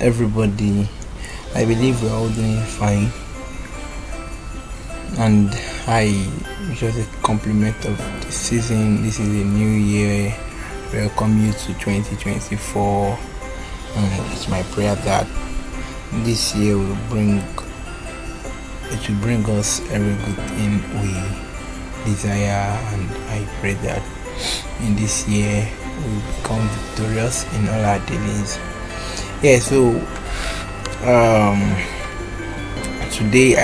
everybody? I believe we're all doing fine, and I just a compliment of the season. This is a new year. Welcome you to 2024, and it's my prayer that this year will bring us every good thing we desire, and I pray that in this year we will become victorious in all our dealings. So today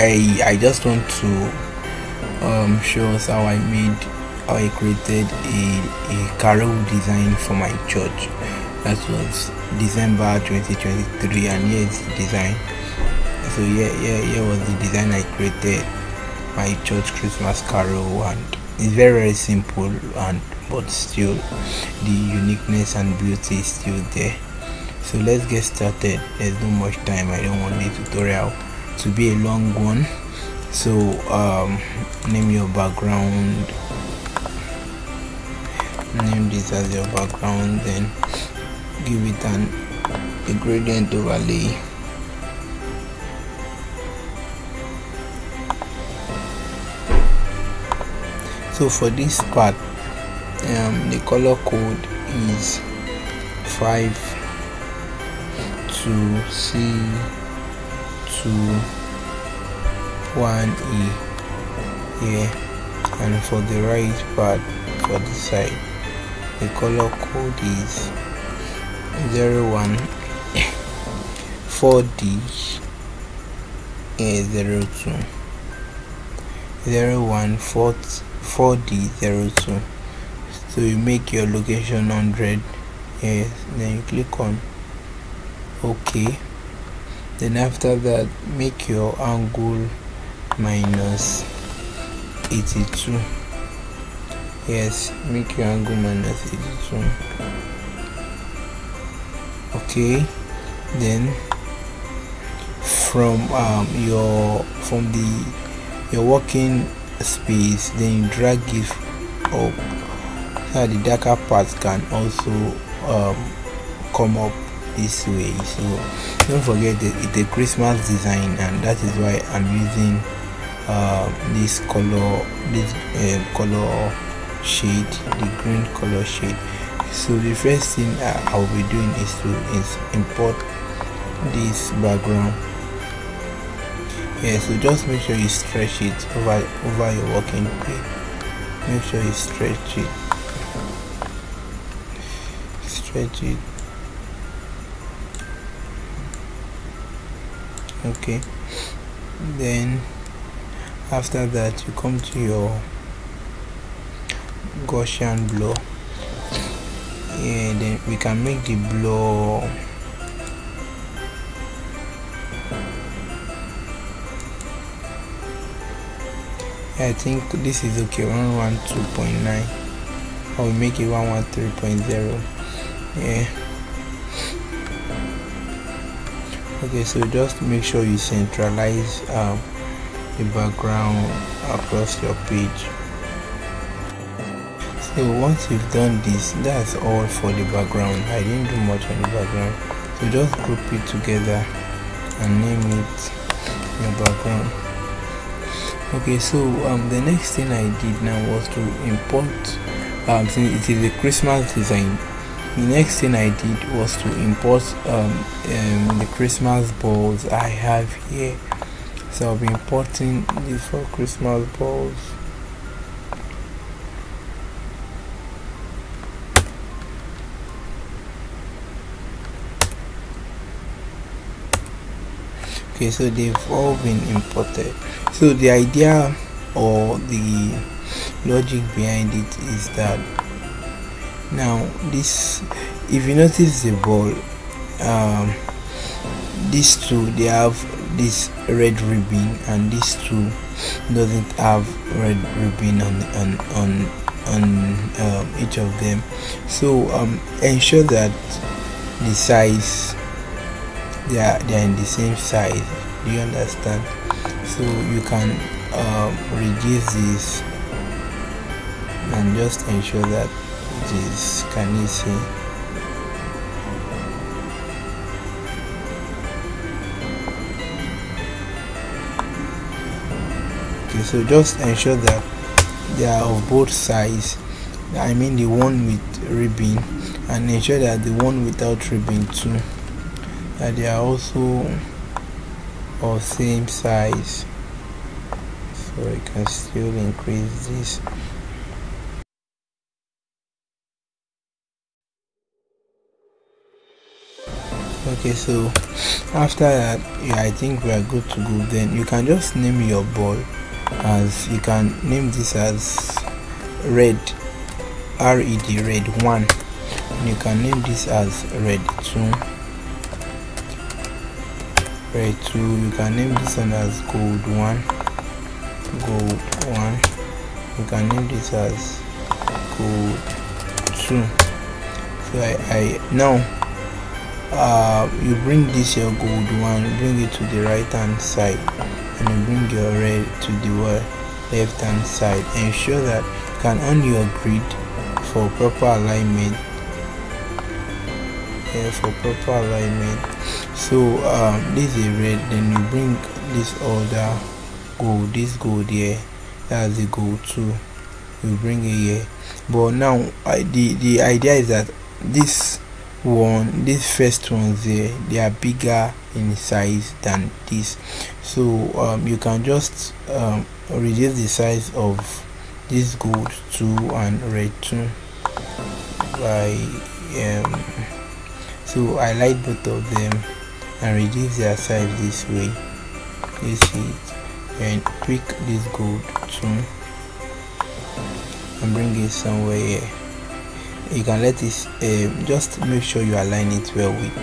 I just want to show us how I created a carol design for my church. That was December 2023, and here is the design. So here was the design I created, my church Christmas carol, and it's very simple, but still the uniqueness and beauty is still there. So let's get started. There's no much time. I don't want the tutorial to be a long one. So name your background, name this as your background, then give it a gradient overlay. So for this part, the color code is 52C21E here, and for the right part, for the side, the color code is 01 4D02 4D02. So you make your location 100, yes, then you click on OK. Then after that, make your angle minus 82. Yes, make your angle minus 82. Okay, then from your working space, then you drag it up so the darker parts can also come up this way. So don't forget that it's a Christmas design, and that is why I'm using this color shade, the green color shade. So the first thing I will be doing is to import this background. So just make sure you stretch it over your working plane. Make sure you stretch it. Okay, then after that you come to your Gaussian blur. Then we can make the blur I think this is okay, 112.9. I will make it 113.0. Okay, so just make sure you centralize the background across your page. So once you've done this, that's all for the background. I didn't do much on the background, so just group it together and name it your background. Okay, so the next thing I did now was to import, since it is a Christmas design, the next thing I did was to import the Christmas balls I have here. So I'll be importing these 4 Christmas balls. Okay, so they've all been imported. So the idea or the logic behind it is that now this, if you notice the ball, these two, they have this red ribbon, and these two doesn't have red ribbon on each of them. So ensure that the size, they are in the same size. Do you understand? So you can reduce this and just ensure that it is, can you see? so just ensure that they are of both sides, I mean the one with ribbon, and ensure that the one without ribbon too, that they are also of same size. So you can still increase this. Okay, so after that, yeah, I think we are good to go. Then you can just name your ball, as you can name this as red, red, red 1, and you can name this as red 2, red 2. You can name this one as gold 1, gold 1. You can name this as gold 2. So I now you bring this your gold 1, bring it to the right hand side, and you bring your red to the left hand side. Ensure that you can on your grid for proper alignment. For proper alignment. So this is red, then you bring this other gold, this gold here, that's the gold 2, you bring it here. But now the idea is that this first ones here, they are bigger in size than this, so you can just reduce the size of this gold 2 and red 2 by so I like both of them and reduce their size this way. This is, and pick this gold 2 and bring it somewhere here. You can let this just make sure you align it well with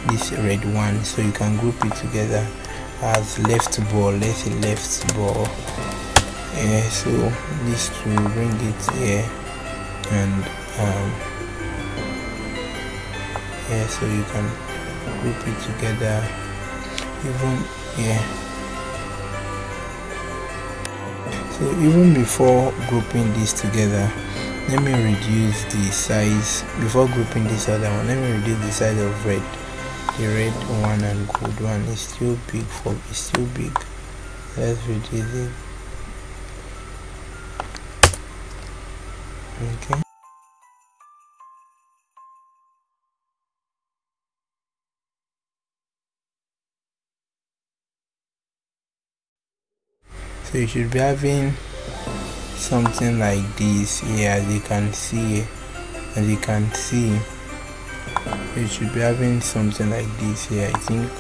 this red 1, so you can group it together as left ball. Let's say left ball. So this to bring it here, and so you can group it together even here. So even before grouping this together, let me reduce the size. Before grouping this other one, let me reduce the size of red. The red 1 and gold 1 is still big Let's reduce it. Okay. So you should be having something like this here, as you can see. You should be having something like this here, I think.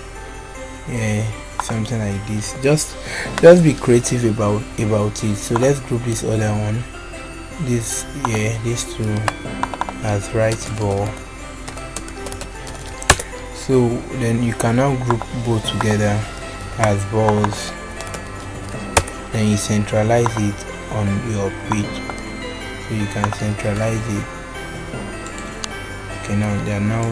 Something like this. Just be creative about it. So let's group this other one, this these two as right ball. So then you can now group both together as balls, then you centralize it on your page. So you can centralize it. Okay, now they are now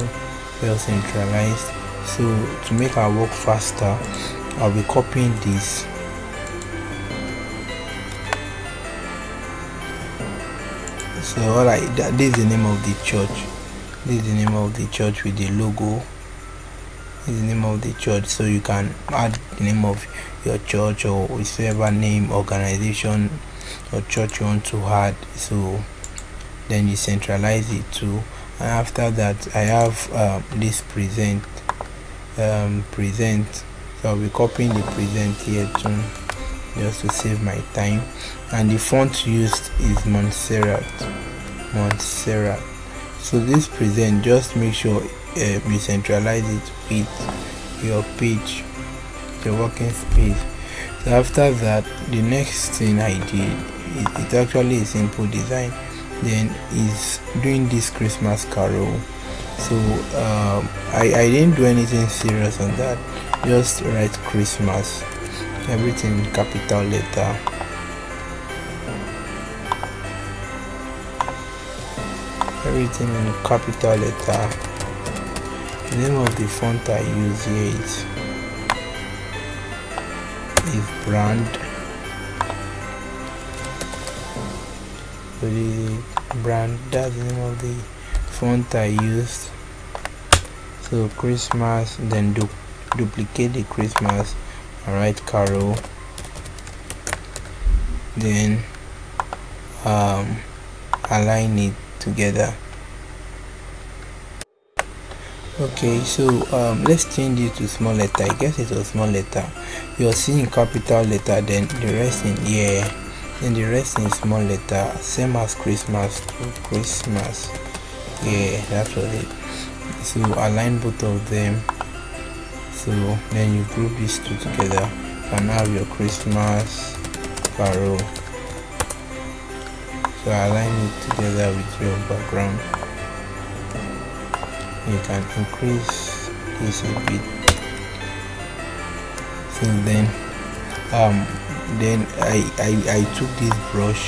well centralized. So to make our work faster, I'll be copying this. So this is the name of the church. This is the name of the church with the logo. This is the name of the church. So you can add the name of your church or whichever name, organization or church you want to add. So then you centralize it too. And after that, I have this present. So I'll be copying the present here too, just to save my time. And the font used is Montserrat. So this present, just make sure you centralize it with your page, your working space. So after that, the next thing I did, it's actually a simple design, then is doing this Christmas carol. So I didn't do anything serious on that, just write Christmas, everything in capital letter. Everything in capital letter. The name of the font I use here is brand. So the brand, that's the name of the font I used. So Christmas, then duplicate the Christmas and write carol. then align it together. Okay, so let's change it to small letter. I guess it's a small letter. You're seeing capital letter, then the rest in here, then the rest in small letter, same as Christmas to Christmas. Yeah, that was it. So align both of them. So then you group these two together and have your Christmas carol. So align it together with your background. You can increase this a bit. So then I took this brush,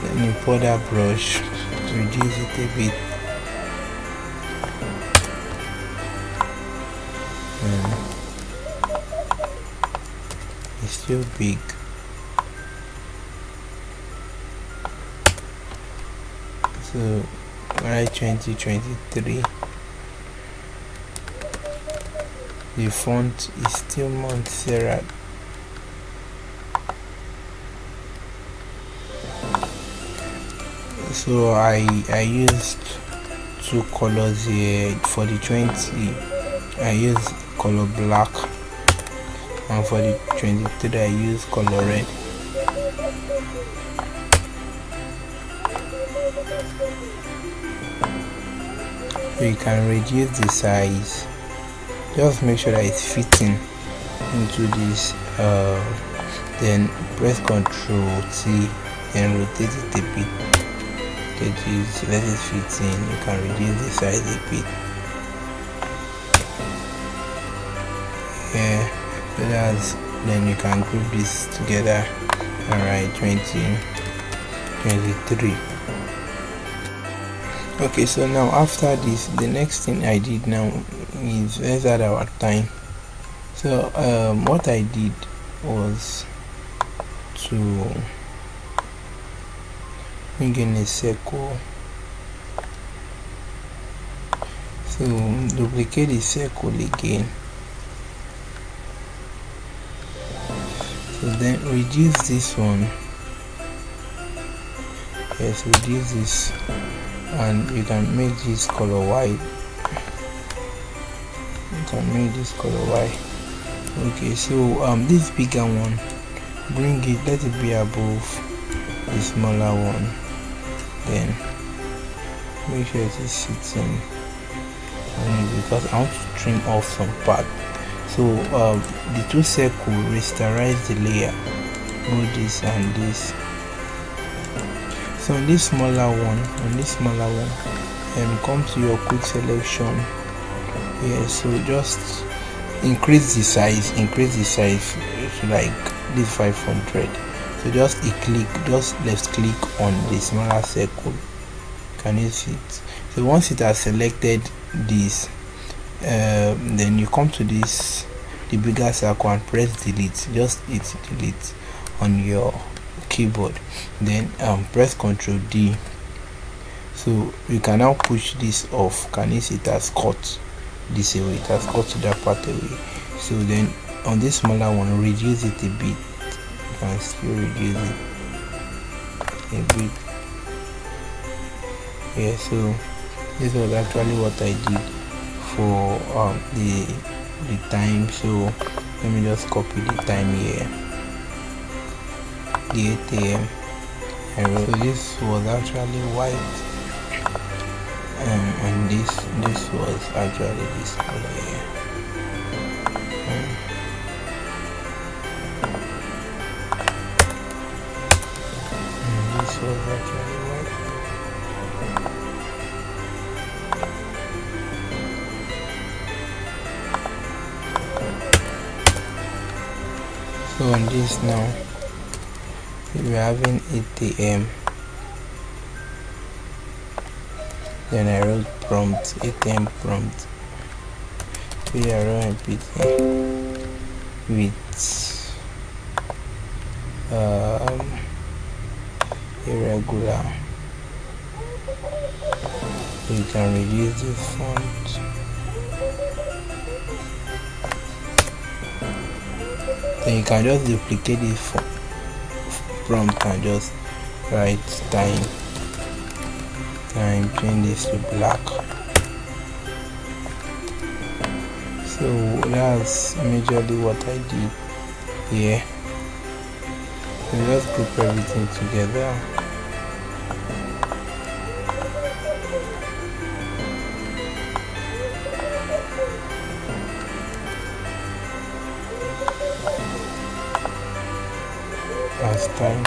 then you pour that brush, reduce it a bit, it's still big. So write 2023. The font is still Montserrat. So I used two colors here. For the 20 I used color black, and for the 23 I used color red. So you can reduce the size, just make sure that it's fitting into this, then press Ctrl T, then rotate it a bit, let it fit in. You can reduce the size a bit. Yeah, so that's, then you can group this together. Alright, 2023. Okay, so now after this, the next thing I did now is, let's add our time. So what I did was to bring in a circle. So duplicate the circle again. So then reduce this one. Yes, reduce this, and you can make this color white. You can make this color white. Okay, so this bigger one, bring it, let it be above the smaller one, then make sure it is sitting on it, because I want to trim off some part. So the two circle, rasterize the layer, both this and this. So on this smaller one, come to your quick selection. Yeah, so just increase the size to like this 500. So just left click on the smaller circle. Can you see it? So once it has selected this, then you come to this, the bigger circle, and press delete. Just hit delete on your keyboard, then press Ctrl D. So you can now push this off. Can you see it has cut this away? It has cut that part away. So then on this smaller one, reduce it a bit. You can still reduce it a bit. Yeah, so this was actually what I did for the time. So let me just copy the time here, the 8 AM. So this was actually white, and this was actually this color here. And this was actually white. So on this now, we're having 8 AM. Then I wrote prompt, 8 AM prompt. So I wrote repeat with irregular. So you can reduce the font. Then you can just duplicate this prompt and just write time, change this to black. So that's majorly what I did here. So just group everything together. As time.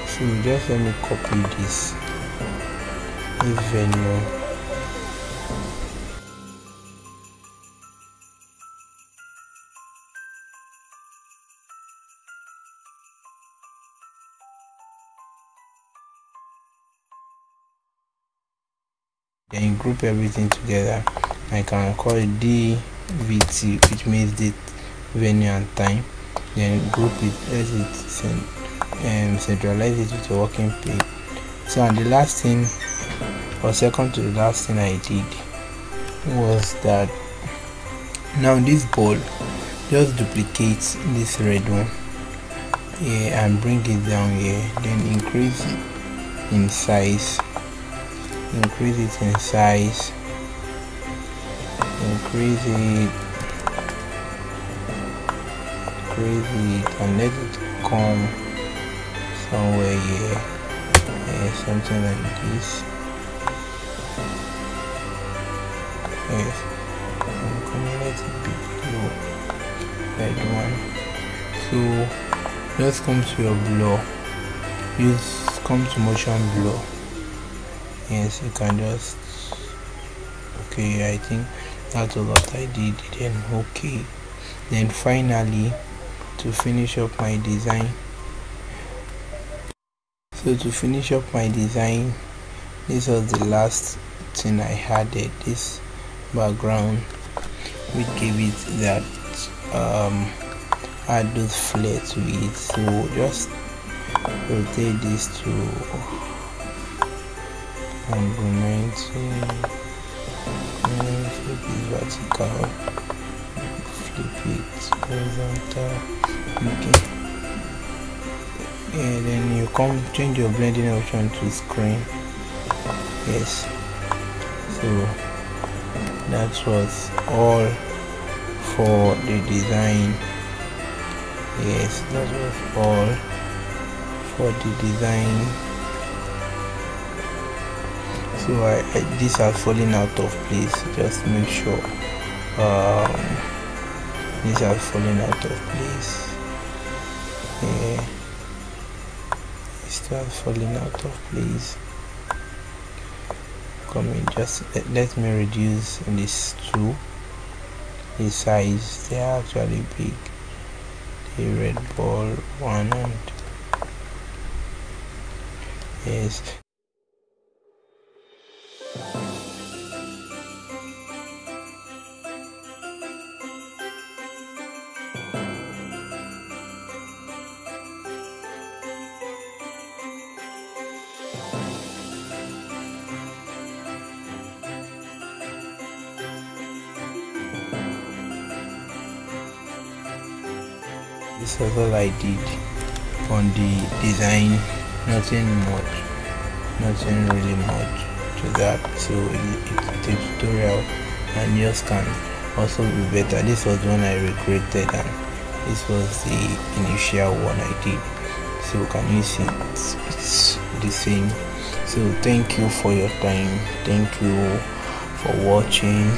So just let me copy this venue. Then group everything together. I can call it DVT, which means date, venue and time. Then group it, let it centralize it with a working page. So, and the last thing, or second to the last thing I did, was that now this ball, just duplicate this red one here and bring it down here, then increase it in size, increase it in size, increase it, and let it come somewhere here, something like this. Yes, I'm gonna let it be below red one. So just come to your blur, come to motion blur. Yes, you can just, okay, I think that's what I did. Then okay, then finally to finish up my design. So to finish up my design, this was the last thing I added, this background, which gave it that add those flare to it. So just rotate this to 90, flip it vertical, flip it horizontal. Okay. And then you change your blending option to screen. Yes. So that was all for the design. Yes, that was all for the design. So this has fallen out of place. Just make sure this has fallen out of place. Yeah, it has fallen out of place. Come in, just let me reduce this to the size. They are actually big. The red ball one, and yes. This was all I did on the design. Nothing really much to that. So it's a tutorial, and yours can also be better. This was one I recreated, and this was the initial one I did. So can you see it's the same. So thank you for your time. Thank you for watching.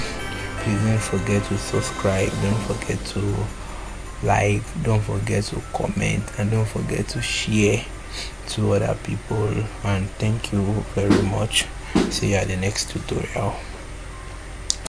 Please don't forget to subscribe, don't forget to like, don't forget to comment, and don't forget to share to other people. And thank you very much. See you at the next tutorial.